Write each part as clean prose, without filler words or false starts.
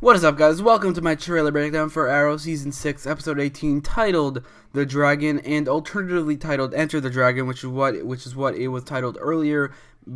What is up, guys? Welcome to my trailer breakdown for Arrow Season 6, Episode 18, titled The Dragon, and alternatively titled Enter the Dragon, which is what it was titled earlier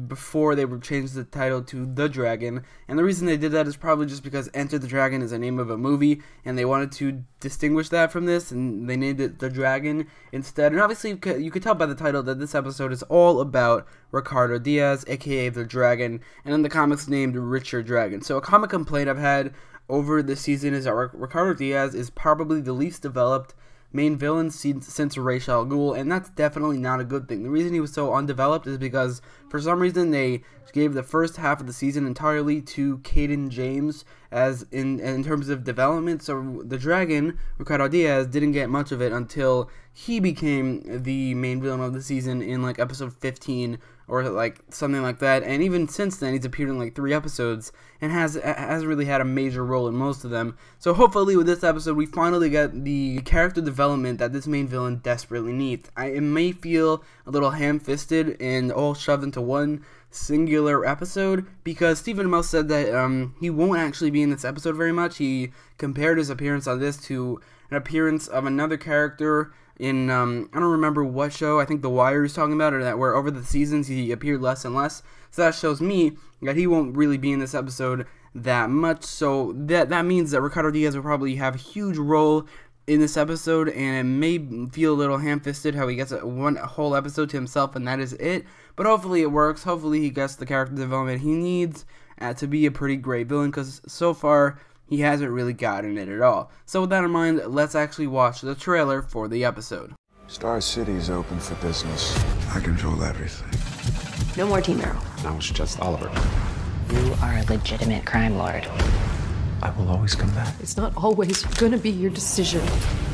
before they changed the title to The Dragon. And the reason they did that is probably just because Enter the Dragon is the name of a movie, and they wanted to distinguish that from this, and they named it The Dragon instead. And obviously, you could tell by the title that this episode is all about Ricardo Diaz, aka The Dragon, and in the comics named Richard Dragon. So a comic complaint I've had over the season is that Ricardo Diaz is probably the least developed main villain since Ra's al Ghul, and that's definitely not a good thing. The reason he was so undeveloped is because for some reason they gave the first half of the season entirely to Caden James as in terms of development. So the Dragon, Ricardo Diaz, didn't get much of it until he became the main villain of the season in like episode 15 or like something like that, and even since then he's appeared in like 3 episodes and hasn't really had a major role in most of them. So hopefully with this episode we finally get the character development that this main villain desperately needs. It may feel a little ham-fisted and all shoved into one singular episode because Stephen Amell said that he won't actually be in this episode very much. He compared his appearance on this to an appearance of another character in I don't remember what show. I think The Wire he's talking about, or that where over the seasons he appeared less and less. So that shows me that he won't really be in this episode that much. So that means that Ricardo Diaz will probably have a huge role in this episode, and it may feel a little ham-fisted how he gets one whole episode to himself and that is it. But hopefully it works. Hopefully he gets the character development he needs to be a pretty great villain, because so far he hasn't really gotten it at all. So with that in mind, let's actually watch the trailer for the episode. Star City is open for business. I control everything. No more Team Arrow. Now it's just Oliver. You are a legitimate crime lord. I will always come back. It's not always gonna be your decision.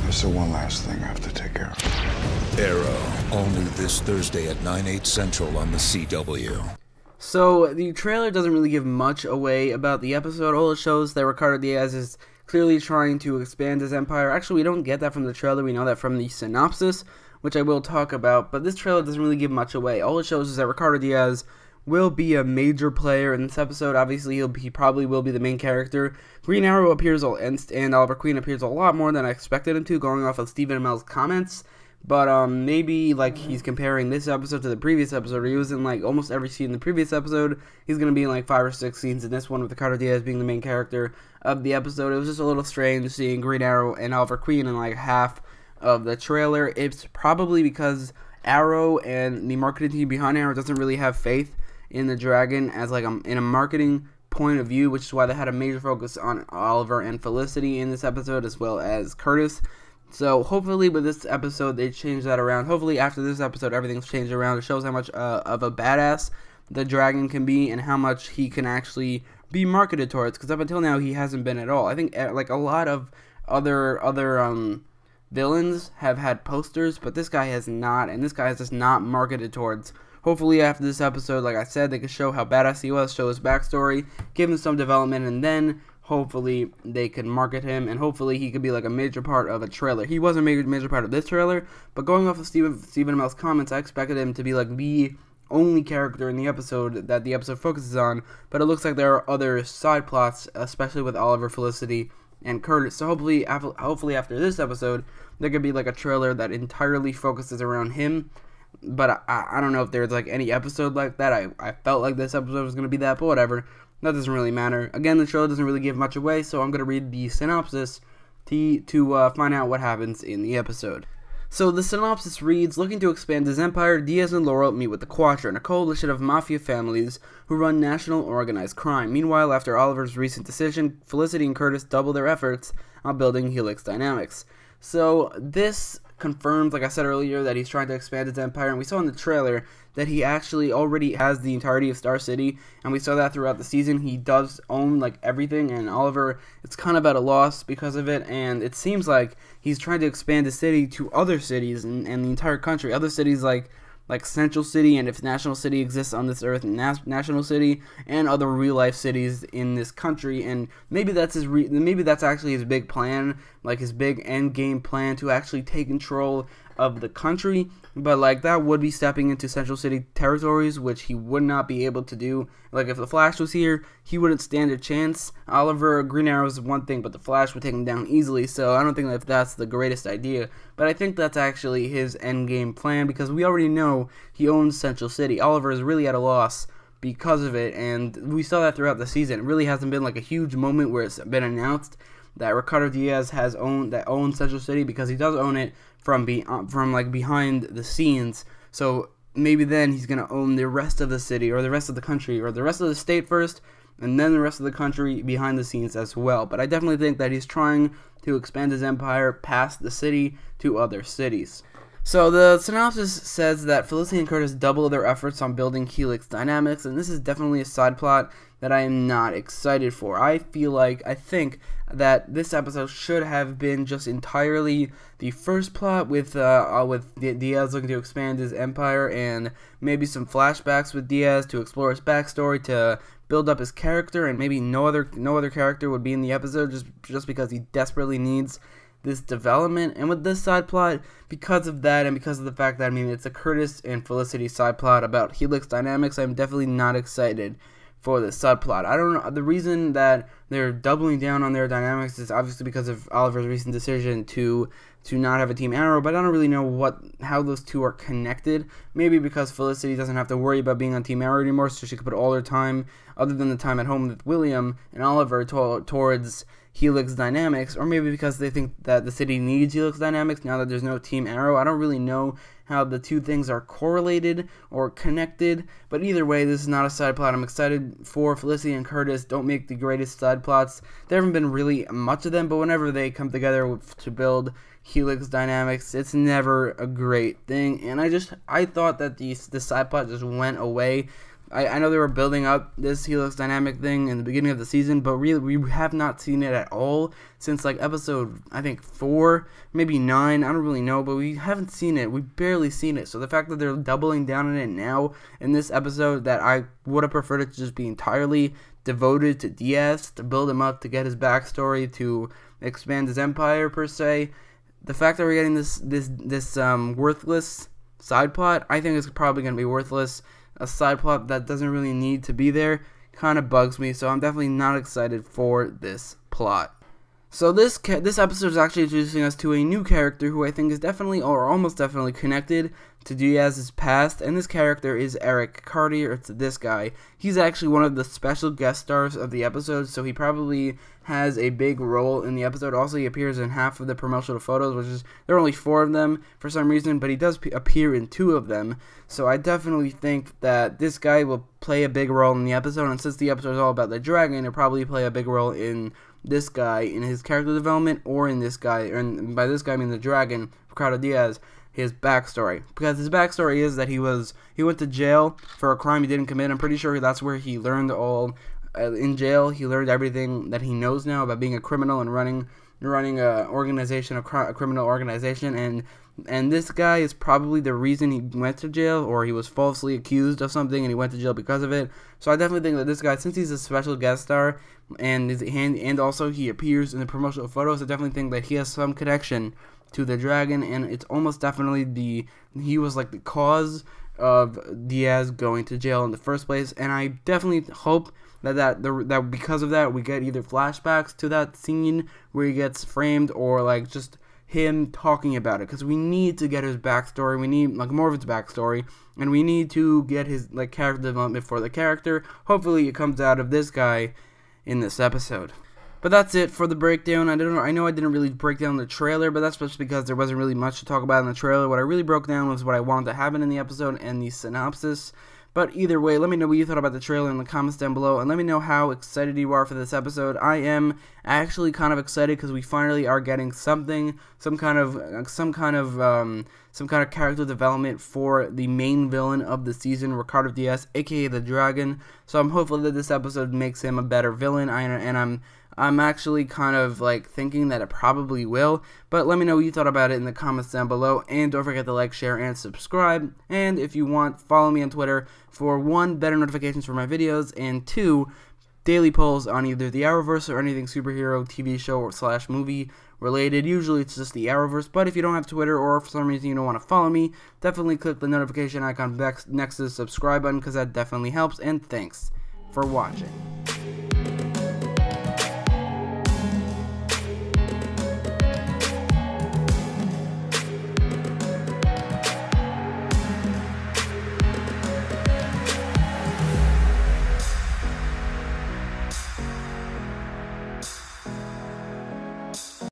There's the one last thing I have to take care of. Arrow, all new this Thursday at 9/8 Central on the CW. So the trailer doesn't really give much away about the episode. All it shows that Ricardo Diaz is clearly trying to expand his empire. Actually, we don't get that from the trailer. We know that from the synopsis, which I will talk about. But this trailer doesn't really give much away. All it shows is that Ricardo Diaz will be a major player in this episode. Obviously, he probably will be the main character. Green Arrow appears, and Oliver Queen appears a lot more than I expected him to, going off of Stephen Amell's comments. But maybe like he's comparing this episode to the previous episode. He was in like almost every scene in the previous episode. He's gonna be in like 5 or 6 scenes in this one with Ricardo Diaz being the main character of the episode. It was just a little strange seeing Green Arrow and Oliver Queen in like half of the trailer. It's probably because Arrow and the marketing team behind Arrow doesn't really have faith in the Dragon as like in a marketing point of view, which is why they had a major focus on Oliver and Felicity in this episode, as well as Curtis. So hopefully with this episode they change that around. Hopefully after this episode everything's changed around. It shows how much of a badass the Dragon can be and how much he can actually be marketed towards, because up until now he hasn't been at all. I think like a lot of other villains have had posters, but this guy has not, and this guy is just not marketed towards. Hopefully after this episode, like I said, they can show how badass he was, show his backstory, give him some development, and then hopefully they can market him, and hopefully he could be like a major part of a trailer. He was a major part of this trailer, but going off of Stephen Amell's comments, I expected him to be like the only character in the episode that the episode focuses on, but it looks like there are other side plots, especially with Oliver, Felicity, and Curtis. So hopefully after this episode, there could be like a trailer that entirely focuses around him. But I don't know if there's like any episode like that. I felt like this episode was going to be that, but whatever. That doesn't really matter. Again, the trailer doesn't really give much away, so I'm going to read the synopsis to find out what happens in the episode. So the synopsis reads, looking to expand his empire, Diaz and Laurel meet with the Quadrant, a coalition of mafia families who run national organized crime. Meanwhile, after Oliver's recent decision, Felicity and Curtis double their efforts on building Helix Dynamics. So this confirms, like I said earlier, that he's trying to expand his empire, and we saw in the trailer that he actually already has the entirety of Star City, and we saw that throughout the season. He does own like everything, and Oliver is kind of at a loss because of it, and it seems like he's trying to expand the city to other cities and the entire country, other cities like Central City, and if National City exists on this earth, National City, and other real life cities in this country. And maybe that's maybe that's actually his big plan, like his big end game plan to actually take control of the country, but like that would be stepping into Central City territories, which he would not be able to do. Like if the Flash was here, he wouldn't stand a chance. Oliver, Green Arrow is one thing, but the Flash would take him down easily, so I don't think that that's the greatest idea, but I think that's actually his endgame plan, because we already know he owns Central City. Oliver is really at a loss because of it, and we saw that throughout the season. It really hasn't been like a huge moment where it's been announced that Ricardo Diaz owns Central City, because he does own it from like behind the scenes. So maybe then he's gonna own the rest of the city, or the rest of the country, or the rest of the state first, and then the rest of the country behind the scenes as well. But I definitely think that he's trying to expand his empire past the city to other cities. So the synopsis says that Felicity and Curtis double their efforts on building Helix Dynamics, and this is definitely a side plot that I am not excited for. I think that this episode should have been just entirely the first plot with Diaz looking to expand his empire, and maybe some flashbacks with Diaz to explore his backstory, to build up his character, and maybe no other character would be in the episode just because he desperately needs this development. And with this side plot, because of that, and because of the fact that, I mean, it's a Curtis and Felicity side plot about Helix Dynamics, I'm definitely not excited for this subplot. I don't know, the reason that they're doubling down on their dynamics is obviously because of Oliver's recent decision to not have a Team Arrow, but I don't really know how those two are connected. Maybe because Felicity doesn't have to worry about being on Team Arrow anymore, so she could put all her time, other than the time at home with William and Oliver, towards Helix Dynamics, or maybe because they think that the city needs Helix Dynamics now that there's no Team Arrow. I don't really know how the two things are correlated or connected, but either way, this is not a side plot I'm excited for. Felicity and Curtis don't make the greatest side plots. There haven't been really much of them, but whenever they come together to build Helix Dynamics, it's never a great thing, and I thought that this side plot just went away. I know they were building up this Helix Dynamic thing in the beginning of the season, but really we have not seen it at all since like episode, I think 4, maybe 9, I don't really know, but we haven't seen it. We've barely seen it. So the fact that they're doubling down on it now in this episode, that I would have preferred it to just be entirely devoted to Diaz, to build him up, to get his backstory, to expand his empire per se. The fact that we're getting this worthless side plot, I think it's probably going to be worthless. A side plot that doesn't really need to be there kind of bugs me, so I'm definitely not excited for this plot. So this episode is actually introducing us to a new character who I think is definitely, or almost definitely, connected to Diaz's past, and this character is Eric Cartier. It's this guy. He's actually one of the special guest stars of the episode, so he probably has a big role in the episode. Also, he appears in half of the promotional photos, which is, there are only 4 of them for some reason, but he does appear in 2 of them, so I definitely think that this guy will play a big role in the episode, and since the episode is all about the dragon, he'll probably play a big role in this guy, in his character development, or in this guy, and by this guy I mean the dragon, Ricardo Diaz, his backstory, because his backstory is that he went to jail for a crime he didn't commit. I'm pretty sure that's where he learned all, in jail he learned everything that he knows now about being a criminal and running a organization, a criminal organization, and this guy is probably the reason he went to jail, or he was falsely accused of something and he went to jail because of it. So I definitely think that this guy, since he's a special guest star and also he appears in the promotional photos, I definitely think that he has some connection to the dragon, and it's almost definitely he was like the cause of Diaz going to jail in the first place, and I definitely hope that because of that we get either flashbacks to that scene where he gets framed, or like just him talking about it, because we need to get his backstory. We need like more of his backstory, and we need to get his like character development for the character. Hopefully it comes out of this guy in this episode. But that's it for the breakdown. I know I didn't really break down the trailer, but that's just because there wasn't really much to talk about in the trailer. What I really broke down was what I wanted to happen in the episode and the synopsis. But either way, let me know what you thought about the trailer in the comments down below, and let me know how excited you are for this episode. I am actually kind of excited because we finally are getting some kind of character development for the main villain of the season, Ricardo Diaz, aka the Dragon. So I'm hopeful that this episode makes him a better villain, and I'm actually kind of like thinking that it probably will, but let me know what you thought about it in the comments down below, and don't forget to like, share, and subscribe, and if you want, follow me on Twitter for 1, better notifications for my videos, and 2, daily polls on either the Arrowverse or anything superhero, TV show, or / movie related. Usually it's just the Arrowverse, but if you don't have Twitter or for some reason you don't want to follow me, definitely click the notification icon next to the subscribe button because that definitely helps, and thanks for watching.